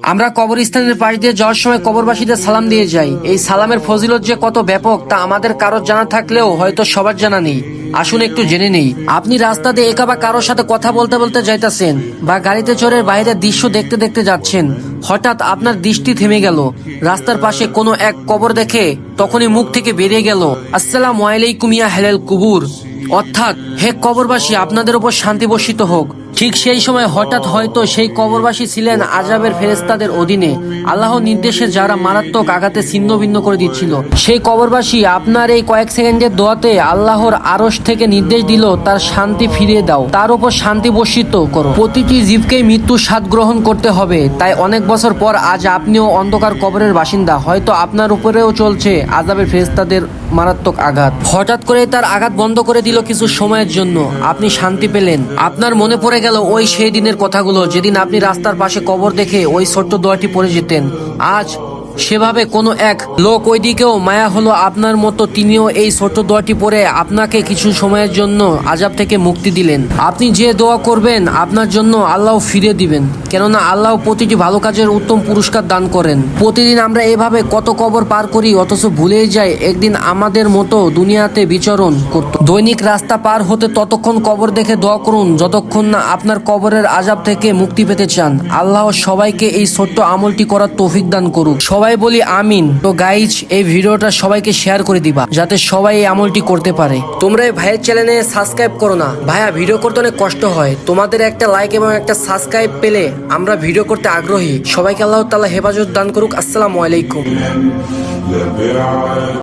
আমরা কবরস্থানের পাশ দিয়ে যাওয়ার সময় কবরবাসীদের সালাম দিয়ে যাই। এই সালামের ফজিলত যে কত ব্যাপক তা আমাদের কারোর জানা থাকলেও হয়তো সবার জানা নেই। আসুন একটু জেনে নেই। আপনি রাস্তা দিয়ে একা বা কারোর সাথে কথা বলতে বলতে যাইতাছেন বা গাড়িতে চড়ে বাইরের দৃশ্য দেখতে দেখতে যাচ্ছেন, হঠাৎ আপনার দৃষ্টি থেমে গেল রাস্তার পাশে কোনো এক কবর দেখে। তখনই মুখ থেকে বেরিয়ে গেল, আসসালামু আলাইকুম ইয়া আহলাল কুবুর, অর্থাৎ হে কবরবাসী, আপনাদের উপর শান্তি বর্ষিত হোক। ঠিক সেই সময় হঠাৎ হয়তো সেই কবরবাসী ছিলেন আযাবের ফেরেশতাদের অধীনে, আল্লাহর নির্দেশে যারা মারাত্মক আঘাতে ছিন্ন ভিন্ন করে দিচ্ছিল। সেই কবরবাসী আপনার এই কয়েক সেকেন্ডের দোয়াতে আল্লাহর আরশ থেকে নির্দেশ দিল তার শান্তি ফিরিয়ে দাও, তার উপর শান্তি বর্ষিত করো। প্রতিটি জীবকেই মৃত্যুর স্বাদ গ্রহণ করতে হবে। তাই অনেক বছর পর আজ আপনিও অন্ধকার কবরের বাসিন্দা। হয়তো আপনার উপরেও চলছে আযাবের ফেরেশতাদের মারাত্মক আঘাত। হঠাৎ করে তার আঘাত বন্ধ করে দিল কিছু সময়ের জন্য, আপনি শান্তি পেলেন। আপনার মনে পড়ে গেল ওই সেই দিনের কথাগুলো, যেদিন আপনি রাস্তার পাশে কবর দেখে ওই ছোট্ট দোয়াটি পড়ে যেতেন। আজ সেভাবে কোনো এক লোক ওইদিকেও মায়া হলো আপনার মতো, তিনিও এই ছোট্ট দোয়াটি পড়ে আপনাকে কিছু সময়ের জন্য আযাব থেকে মুক্তি দিলেন। আপনি যে দোয়া করবেন আপনার জন্য আল্লাহ ফিরে দিবেন, কেননা আল্লাহ প্রতিটি ভালো কাজের উত্তম পুরস্কার দান করেন। প্রতিদিন আমরা এভাবে কত কবর পার করি, অথচ ভুলেই যাই একদিন আমাদের মতো দুনিয়াতে বিচরণ করত। দৈনিক রাস্তা পার হতে ততক্ষণ কবর দেখে দোয়া করুন যতক্ষণ না আপনার কবরের আযাব থেকে মুক্তি পেতে চান। আল্লাহ সবাইকে এই ছোট্ট আমলটি করার তৌফিক দান করুক। সবাই বলি আমিন। তো গাইজ, এই ভিডিওটা সবাইকে শেয়ার করে দিবা যাতে সবাই এই আমলটি করতে পারে। তোমরা এই ভাইয়ের চ্যানেলে সাবস্ক্রাইব করো না ভাইয়া, ভিডিও করতে অনেক কষ্ট হয়। তোমাদের একটা লাইক এবং একটা সাবস্ক্রাইব পেলে আমরা ভিডিও করতে আগ্রহী। সবাইকে আল্লাহ তাআলা হেফাজত দান করুক। আসসালামু আলাইকুম।